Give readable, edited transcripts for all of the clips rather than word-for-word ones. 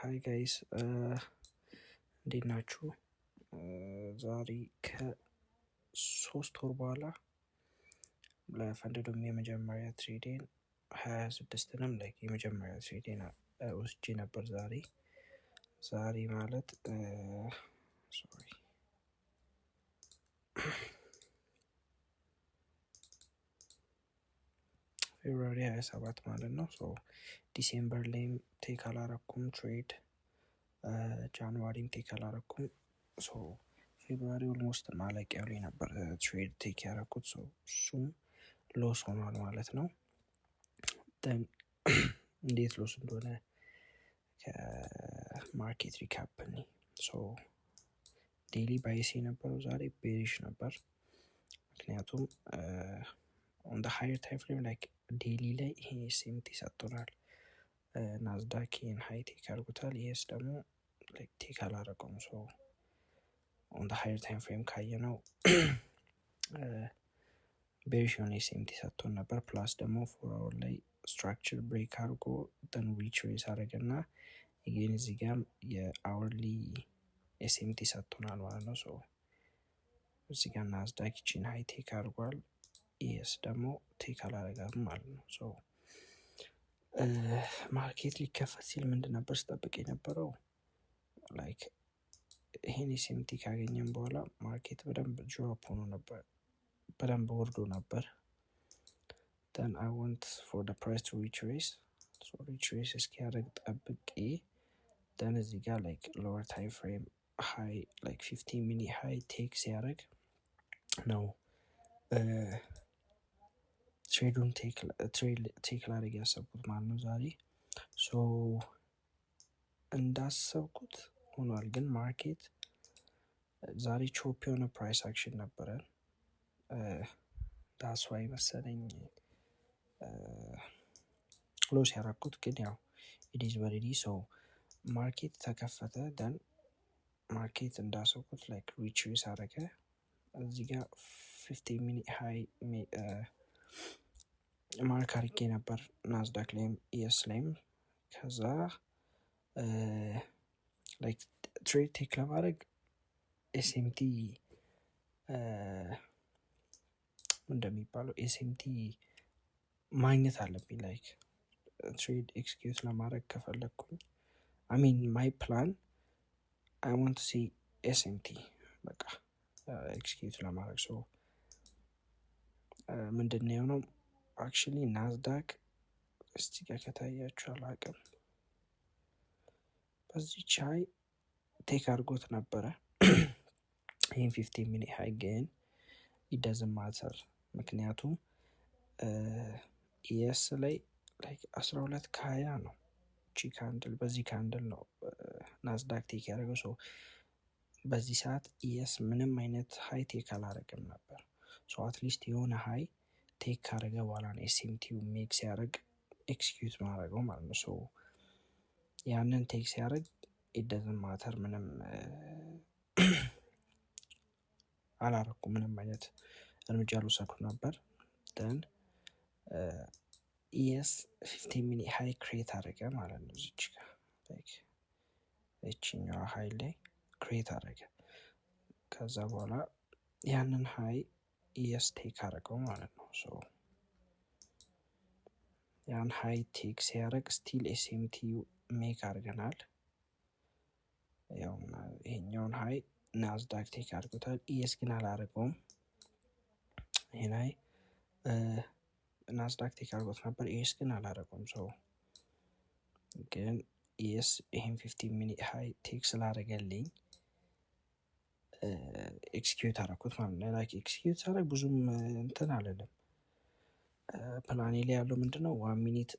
ሃይ ጋይስ እንዴት ናችሁ? ዛሬ ከ3 ወር በኋላ ለፈንድዶም የመጀመሪያ ትሬዴን 26ንም ላይ የመጀመሪያ ትሬዴን ወስጄ ነበር። ዛሬ ማለት ፌብሩዋሪ 27 ማለት ነው። ዲሴምበር ላይም ቴክ አላረኩም ትሬድ፣ ጃንዋሪም ቴክ አላረኩም። ፌብሩዋሪ ኦልሞስት ማለቂያው ላይ ነበር ትሬድ ቴክ ያረኩት። እሱም ሎስ ሆኗል ማለት ነው። እንዴት ሎስ እንደሆነ ከማርኬት ሪካፕ ዴይሊ ባይስ የነበረው ዛሬ ቤሪሽ ነበር። ምክንያቱም ኦን ዘ ሃየር ታይም ፍሬም ላይክ ዴይሊ ላይ ይሄ ሴምቲ ሰጥቶናል። ናዝዳክ ይህን ሃይ ቴክ አድርጎታል። ይሄስ ደግሞ ቴክ አላረቀውም። ኦን ዘ ሃየር ታይም ፍሬም ካየነው ቤሪሽ የሆነ ሴምቲ ሰጥቶን ነበር። ፕላስ ደግሞ 4 አወር ላይ ስትራክቸር ብሬክ አድርጎ ደን ሪትሬስ አደረገና ይህን እዚህ ጋም የአወርሊ ኤስኤምቲ ሰጥቶናል ማለት ነው። እዚህ ጋር ናዝዳክ ይችን ሃይ ቴክ አድርጓል። ኢኤስ ደግሞ ቴክ አላረጋም ማለት ነው። ማርኬት ሊከፈት ሲል ምንድን ነበር ስጠብቅ የነበረው? ላይክ ይሄን ኤስኤምቲ ካገኘን በኋላ ማርኬት በደንብ ድሮፕ ሆኖ ነበር፣ በደንብ ወርዶ ነበር። then I want for the price to retrace እስኪያደርግ ጠብቄ then እዚህ ጋር like lower time frame high like 15 minute high take ሲያደርግ ነው ትሬዱን ቴክ ላደርግ ያሰብኩት ማለት ነው ዛሬ። እንዳሰብኩት ሆኗል። ግን ማርኬት ዛሬ ቾፕ የሆነ ፕራይስ አክሽን ነበረ። ዳስዋይ መሰለኝ ክሎስ ያደረኩት። ግን ያው ኢዲዝ በሬዲ ማርኬት ተከፈተ። ደን ማርኬት እንዳሰብኩት ላይክ ሪትሬስ አደረገ። እዚህ ጋር 15 ሚኒት ሃይ ማርክ አድርጌ ነበር ናዝዳክ ላይም ኢኤስ ላይም። ከዛ ላይክ ትሬድ ቴክ ለማድረግ ኤስኤምቲ እንደሚባለው ኤስኤምቲ ማግኘት አለብኝ። ላይክ ትሬድ ኤክስኪዩት ለማድረግ ከፈለግኩኝ አሚን ማይ ፕላን አይ ዋንት ሲ ኤስኤምቲ በቃ ኤክስኪዩት ለማድረግ ምንድን ነው የሆነው? አክቹሊ ናዝዳክ እስቲ ጋር ከታያችሁ አላውቅም፣ በዚህ ቻይ ቴክ አድርጎት ነበረ ይህን 15 ሚኒት ሃይ። ግን ኢደዝን ማተር ምክንያቱም ኢኤስ ላይ 12 ከ20 ነው ቺ ካንድል፣ በዚህ ካንድል ነው ናዝዳክ ቴክ ያደረገው። በዚህ ሰዓት ኢኤስ ምንም አይነት ሃይ ቴክ አላረግም ነበር። አትሊስት የሆነ ሃይ ቴክ ካረገ በኋላ ነው ኤስኤምቲው ሜክ ሲያደርግ ኤክስኪዩት ማድረገው ማለት ነው። ያንን ቴክ ሲያደርግ ኢደዝን ማተር ምንም አላረኩም፣ ምንም አይነት እርምጃ አልወሰድኩም ነበር። ደን ኢኤስ 15 ሚኒት ሃይ ክሬት አደረገ ማለት ነው። እዚች ጋር እችኛዋ ሃይ ላይ ክሬት አደረገ። ከዛ በኋላ ያንን ሃይ ኢኤስ ቴክ አደረገው ማለት ነው። ያን ሃይ ቴክ ሲያደርግ ስቲል ኤስኤምቲ ሜክ አድርገናል። ያው ይሄኛውን ሃይ ናዝዳክ ቴክ አድርጎታል፣ ኢኤስ ግን አላደረገውም። ይሄን ሃይ ናዝዳክ ቴክ አድርጎት ነበር፣ ኢኤስ ግን አላደረገውም። ግን ኢኤስ ይሄን 15 ሚኒት ሃይ ቴክ ስላደረገልኝ ኤክስኪዩት አደረኩት ማለት ነው። ላይክ ኤክስኪዩት ሳደርግ ብዙም እንትን አለለም። ፕላኔ ላይ ያለው ምንድነው 1 ሚኒት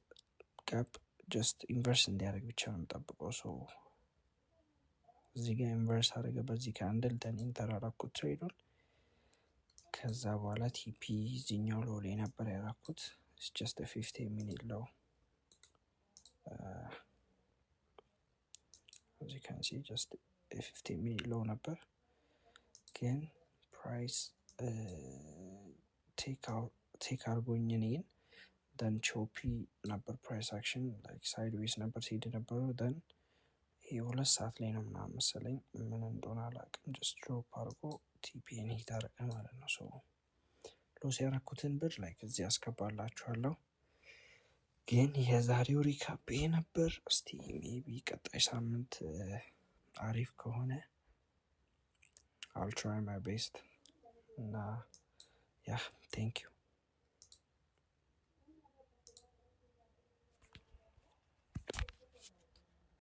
ጋፕ ጀስት ኢንቨርስ እንዲያደርግ ብቻ ነው የምጠብቀው። እዚህ ጋር ኢንቨርስ አደረገ በዚህ ካንድል፣ ደን ኢንተር አደረኩት ትሬዱን። ከዛ በኋላ ቲፒ እዚህኛው ሎ ላይ ነበር ያደረኩት። ጀስት 15 ሚኒት ሎው እዚህ ካንሲ ጀስት 15 ሚኒት ሎው ነበር። ግን ፕራይስ ቴክ አድርጎኝ እኔን ደን ቾፒ ነበር ፕራይስ አክሽን ላይክ ሳይድዌይስ ነበር ሲሄድ ነበረው። ደን ይሄ 2 ሰዓት ላይ ነው ምናምን መሰለኝ፣ ምን እንደሆነ አላውቅም። ጀስት ድሮፕ አድርጎ ቲፒን ሂት አደረገ ማለት ነው። ሰው ሎስ ያረኩትን ብር ላይክ እዚህ አስገባላችኋለሁ። ግን የዛሬው ሪካፕ ይሄ ነበር። እስቲ ሜቢ ቀጣይ ሳምንት አሪፍ ከሆነ I'll try my best እና ያ ቴንክ ዩ